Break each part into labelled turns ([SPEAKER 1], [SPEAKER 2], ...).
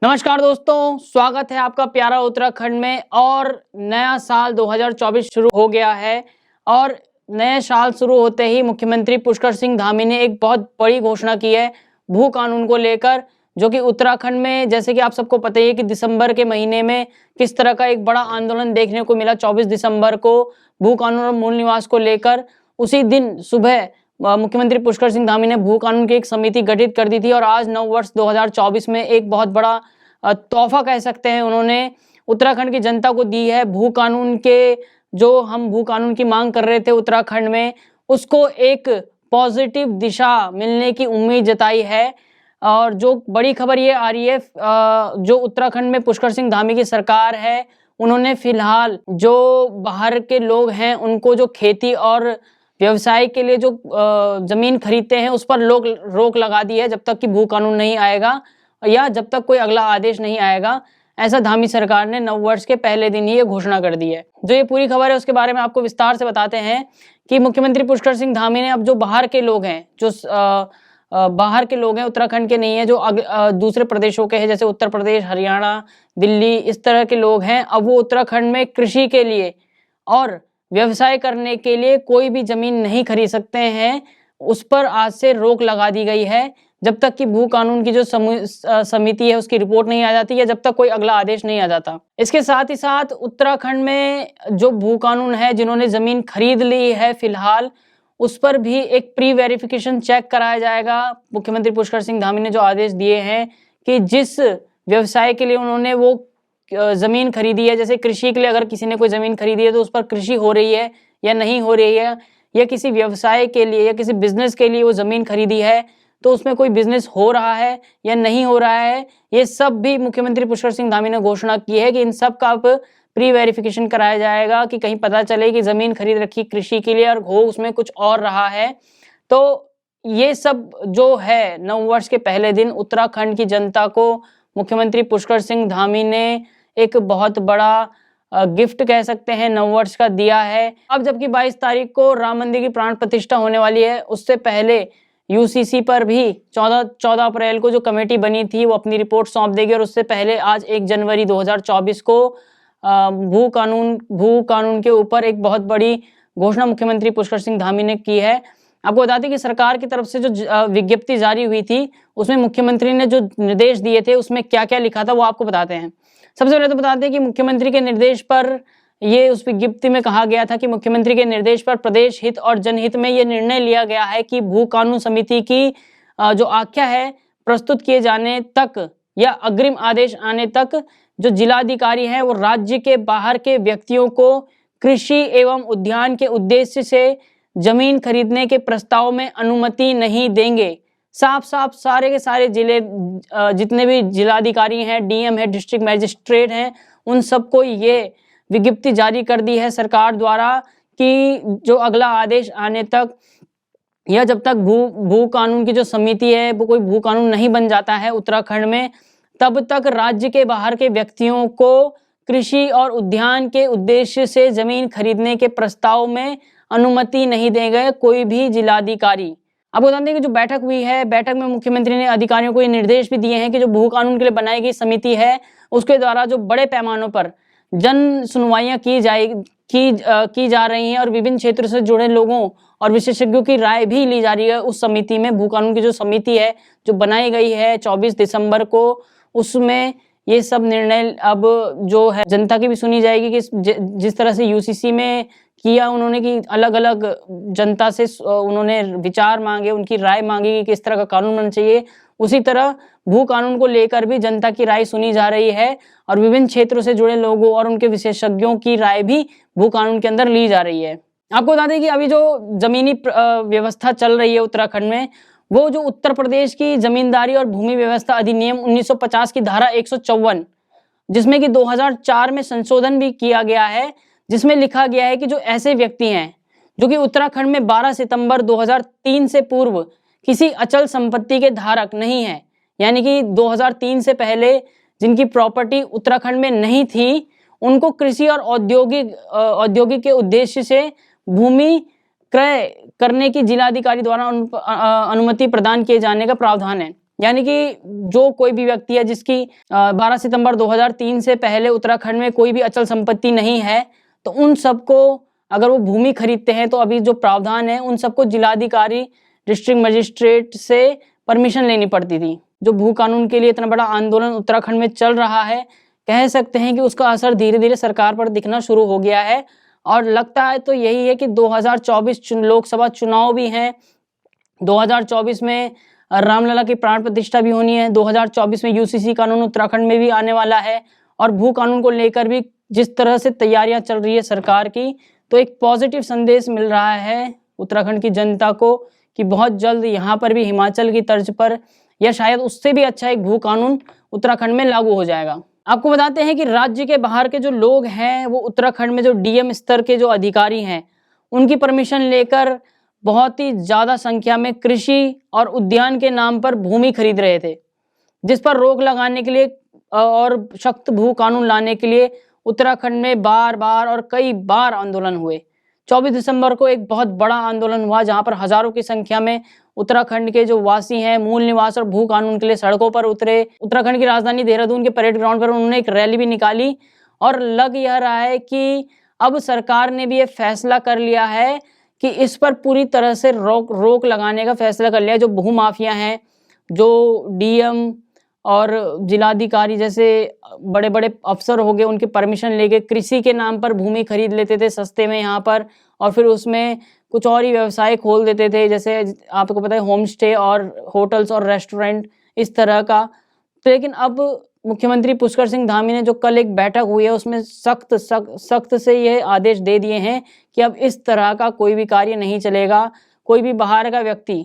[SPEAKER 1] नमस्कार दोस्तों, स्वागत है आपका प्यारा उत्तराखंड में। और नया साल 2024 शुरू हो गया है और नए साल शुरू होते ही मुख्यमंत्री पुष्कर सिंह धामी ने एक बहुत बड़ी घोषणा की है भू कानून को लेकर, जो कि उत्तराखंड में, जैसे कि आप सबको पता ही है कि दिसंबर के महीने में किस तरह का एक बड़ा आंदोलन देखने को मिला। 24 दिसंबर को भू कानून और मूल निवास को लेकर उसी दिन सुबह मुख्यमंत्री पुष्कर सिंह धामी ने भू कानून की एक समिति गठित कर दी थी। और आज नव वर्ष 2024 में एक बहुत बड़ा तोहफा कह सकते हैं उन्होंने उत्तराखंड की जनता को दी है। भू कानून के, जो हम भू कानून की मांग कर रहे थे उत्तराखंड में, उसको एक पॉजिटिव दिशा मिलने की उम्मीद जताई है। और जो बड़ी खबर ये आ रही है, जो उत्तराखंड में पुष्कर सिंह धामी की सरकार है, उन्होंने फिलहाल जो बाहर के लोग हैं उनको जो खेती और व्यवसाय के लिए जो जमीन खरीदते हैं उस पर रोक लगा दी है, जब तक कि भू कानून नहीं आएगा या जब तक कोई अगला आदेश नहीं आएगा। ऐसा धामी सरकार ने नववर्ष के पहले दिन ही ये घोषणा कर दी है। जो ये पूरी खबर है उसके बारे में आपको विस्तार से बताते हैं कि मुख्यमंत्री पुष्कर सिंह धामी ने अब जो बाहर के लोग हैं, जो बाहर के लोग हैं, उत्तराखंड के नहीं है, जो दूसरे प्रदेशों के हैं, जैसे उत्तर प्रदेश, हरियाणा, दिल्ली, इस तरह के लोग हैं, अब वो उत्तराखंड में कृषि के लिए और व्यवसाय करने के लिए कोई भी जमीन नहीं खरीद सकते हैं। उस पर आज से रोक लगा दी गई है, जब तक कि भू कानून की जो समिति है उसकी रिपोर्ट नहीं आ जाती या जब तक कोई अगला आदेश नहीं आ जाता। इसके साथ ही साथ उत्तराखंड में जो भू कानून है, जिन्होंने जमीन खरीद ली है फिलहाल, उस पर भी एक प्री वेरिफिकेशन चेक कराया जाएगा। मुख्यमंत्री पुष्कर सिंह धामी ने जो आदेश दिए हैं कि जिस व्यवसाय के लिए उन्होंने वो जमीन खरीदी है, जैसे कृषि के लिए अगर किसी ने कोई जमीन खरीदी है तो उस पर कृषि हो रही है या नहीं हो रही है, या किसी व्यवसाय के लिए या किसी बिजनेस के लिए वो जमीन खरीदी है तो उसमें कोई बिजनेस हो रहा है या नहीं हो रहा है, ये सब भी मुख्यमंत्री पुष्कर सिंह धामी ने घोषणा की है कि इन सब का अब प्री वेरिफिकेशन कराया जाएगा कि कहीं पता चले कि जमीन खरीद रखी कृषि के लिए और हो उसमें कुछ और रहा है। तो ये सब जो है नववर्ष के पहले दिन उत्तराखंड की जनता को मुख्यमंत्री पुष्कर सिंह धामी ने एक बहुत बड़ा गिफ्ट कह सकते हैं नववर्ष का दिया है। अब जबकि 22 तारीख को राम मंदिर की प्राण प्रतिष्ठा होने वाली है, उससे पहले यूसीसी पर भी 14 अप्रैल को जो कमेटी बनी थी वो अपनी रिपोर्ट सौंप देगी। और उससे पहले आज 1 जनवरी 2024 को भू कानून के ऊपर एक बहुत बड़ी घोषणा मुख्यमंत्री पुष्कर सिंह धामी ने की है। आपको बता दें कि सरकार की तरफ से जो विज्ञप्ति जारी हुई थी उसमें मुख्यमंत्री ने जो निर्देश दिए थे उसमें क्या क्या लिखा था वो आपको बताते हैं। सबसे पहले तो बताते हैं कि मुख्यमंत्री के निर्देश पर, ये उस विज्ञप्ति में कहा गया था कि मुख्यमंत्री के निर्देश पर प्रदेश हित और जनहित में ये निर्णय लिया गया है कि भू कानून समिति की जो आख्या है प्रस्तुत किए जाने तक या अग्रिम आदेश आने तक जो जिलाधिकारी हैं वो राज्य के बाहर के व्यक्तियों को कृषि एवं उद्यान के उद्देश्य से जमीन खरीदने के प्रस्ताव में अनुमति नहीं देंगे। साफ साफ सारे के सारे जिले, जितने भी जिलाधिकारी हैं, डीएम है, डिस्ट्रिक्ट मैजिस्ट्रेट हैं, उन सबको ये विज्ञप्ति जारी कर दी है सरकार द्वारा कि जो अगला आदेश आने तक या जब तक भू कानून की जो समिति है वो कोई भू कानून नहीं बन जाता है उत्तराखंड में, तब तक राज्य के बाहर के व्यक्तियों को कृषि और उद्यान के उद्देश्य से जमीन खरीदने के प्रस्ताव में अनुमति नहीं देंगे कोई भी जिलाधिकारी। आपको बता दें कि जो बैठक हुई है, बैठक में मुख्यमंत्री ने अधिकारियों को ये निर्देश भी दिए हैं कि जो भू कानून के लिए बनाई गई समिति है उसके द्वारा जो बड़े पैमानों पर जन सुनवाइयां की जा रही हैं और विभिन्न क्षेत्रों से जुड़े लोगों और विशेषज्ञों की राय भी ली जा रही है उस समिति में। भू कानून की जो समिति है जो बनाई गई है 24 दिसंबर को, उसमें ये सब निर्णय अब जो है जनता की भी सुनी जाएगी कि जिस तरह से यूसीसी में किया उन्होंने कि अलग अलग जनता से उन्होंने विचार मांगे, उनकी राय मांगी कि किस तरह का कानून बनना चाहिए, उसी तरह भू कानून को लेकर भी जनता की राय सुनी जा रही है और विभिन्न क्षेत्रों से जुड़े लोगों और उनके विशेषज्ञों की राय भी भू कानून के अंदर ली जा रही है। आपको बता दें कि अभी जो जमीनी व्यवस्था चल रही है उत्तराखंड में, वो जो उत्तर प्रदेश की जमींदारी और भूमि व्यवस्था अधिनियम 1950 की धारा 154, जिसमें कि 2004 में संशोधन भी किया गया है, जिसमें लिखा गया है कि जो ऐसे व्यक्ति हैं जो कि उत्तराखंड में 12 सितंबर 2003 से पूर्व किसी अचल संपत्ति के धारक नहीं है, यानी कि 2003 से पहले जिनकी प्रॉपर्टी उत्तराखंड में नहीं थी, उनको कृषि और औद्योगिक के उद्देश्य से भूमि क्रय करने की जिलाधिकारी द्वारा अनुमति प्रदान किए जाने का प्रावधान है। यानी कि जो कोई भी व्यक्ति है जिसकी 12 सितंबर 2003 से पहले उत्तराखंड में कोई भी अचल संपत्ति नहीं है, तो उन सबको अगर वो भूमि खरीदते हैं तो अभी जो प्रावधान है उन सबको जिलाधिकारी, डिस्ट्रिक्ट मजिस्ट्रेट से परमिशन लेनी पड़ती थी। जो भू कानून के लिए इतना बड़ा आंदोलन उत्तराखंड में चल रहा है, कह सकते हैं कि उसका असर धीरे धीरे सरकार पर दिखना शुरू हो गया है। और लगता है तो यही है कि 2024 लोकसभा चुनाव भी हैं, 2024 में रामलला की प्राण प्रतिष्ठा भी होनी है, 2024 में यूसीसी कानून उत्तराखंड में भी आने वाला है। और भू कानून को लेकर भी जिस तरह से तैयारियां चल रही है सरकार की, तो एक पॉजिटिव संदेश मिल रहा है उत्तराखंड की जनता को कि बहुत जल्द यहाँ पर भी हिमाचल की तर्ज पर या शायद उससे भी अच्छा एक भू कानून उत्तराखंड में लागू हो जाएगा। आपको बताते हैं कि राज्य के बाहर के जो लोग हैं वो उत्तराखंड में जो डीएम स्तर के जो अधिकारी हैं उनकी परमिशन लेकर बहुत ही ज़्यादा संख्या में कृषि और उद्यान के नाम पर भूमि खरीद रहे थे, जिस पर रोक लगाने के लिए और सख्त भू कानून लाने के लिए उत्तराखंड में बार बार और कई बार आंदोलन हुए। 24 दिसंबर को एक बहुत बड़ा आंदोलन हुआ जहां पर हजारों की संख्या में उत्तराखंड के जो वासी हैं, मूल निवास और भू कानून के लिए सड़कों पर उतरे। उत्तराखंड की राजधानी देहरादून के परेड ग्राउंड पर उन्होंने एक रैली भी निकाली। और लग यह रहा है कि अब सरकार ने भी ये फैसला कर लिया है कि इस पर पूरी तरह से रोक लगाने का फैसला कर लिया है। जो भू माफिया हैं, जो डीएम और जिलाधिकारी जैसे बड़े बड़े अफसर हो गए, उनकी परमिशन लेके कृषि के नाम पर भूमि खरीद लेते थे सस्ते में यहाँ पर, और फिर उसमें कुछ और ही व्यवसाय खोल देते थे, जैसे आपको पता है होम स्टे और होटल्स और रेस्टोरेंट इस तरह का। तो लेकिन अब मुख्यमंत्री पुष्कर सिंह धामी ने जो कल एक बैठक हुई है उसमें सख्त से ये आदेश दे दिए हैं कि अब इस तरह का कोई भी कार्य नहीं चलेगा। कोई भी बाहर का व्यक्ति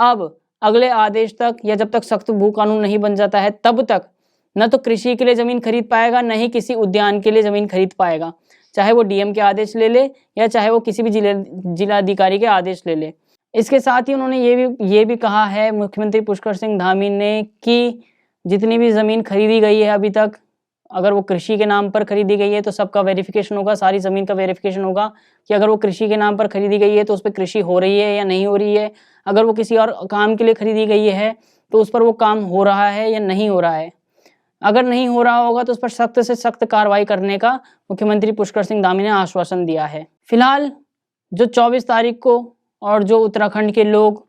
[SPEAKER 1] अब अगले आदेश तक या जब तक सख्त भू कानून नहीं बन जाता है तब तक न तो कृषि के लिए ज़मीन खरीद पाएगा, न ही किसी उद्यान के लिए ज़मीन खरीद पाएगा, चाहे वो डीएम के आदेश ले ले या चाहे वो किसी भी जिलाधिकारी के आदेश ले ले। इसके साथ ही उन्होंने ये भी कहा है मुख्यमंत्री पुष्कर सिंह धामी ने कि जितनी भी ज़मीन खरीदी गई है अभी तक, अगर वो कृषि के नाम पर खरीदी गई है तो सबका वेरिफिकेशन होगा, सारी ज़मीन का वेरिफिकेशन होगा कि अगर वो कृषि के नाम पर खरीदी गई है तो उस पर कृषि हो रही है या नहीं हो रही है। अगर वो किसी और काम के लिए खरीदी गई है तो उस पर वो काम हो रहा है या नहीं हो रहा है। अगर नहीं हो रहा होगा तो उस पर सख्त से सख्त कार्रवाई करने का मुख्यमंत्री पुष्कर सिंह धामी ने आश्वासन दिया है। फिलहाल जो 24 तारीख को और जो उत्तराखंड के लोग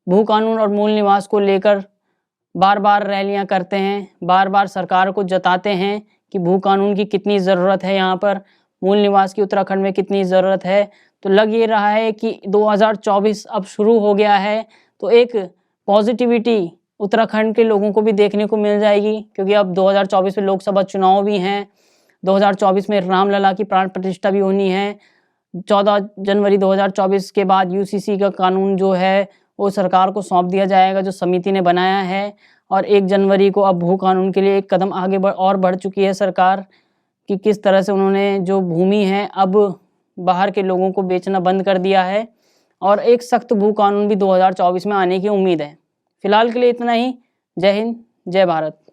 [SPEAKER 1] भू कानून और मूल निवास को लेकर बार बार रैलियां करते हैं, बार बार सरकार को जताते हैं कि भू कानून की कितनी ज़रूरत है, यहाँ पर मूल निवास की उत्तराखंड में कितनी ज़रूरत है, तो लग ये रहा है कि 2024 अब शुरू हो गया है तो एक पॉजिटिविटी उत्तराखंड के लोगों को भी देखने को मिल जाएगी, क्योंकि अब 2024 में लोकसभा चुनाव भी हैं, 2024 में रामलला की प्राण प्रतिष्ठा भी होनी है। 14 जनवरी 2024 के बाद यूसीसी का कानून जो है वो सरकार को सौंप दिया जाएगा, जो समिति ने बनाया है। और 1 जनवरी को अब भू कानून के लिए एक कदम आगे बढ़ चुकी है सरकार कि किस तरह से उन्होंने जो भूमि है अब बाहर के लोगों को बेचना बंद कर दिया है, और एक सख्त भू कानून भी 2024 में आने की उम्मीद है। फिलहाल के लिए इतना ही। जय हिंद, जय भारत।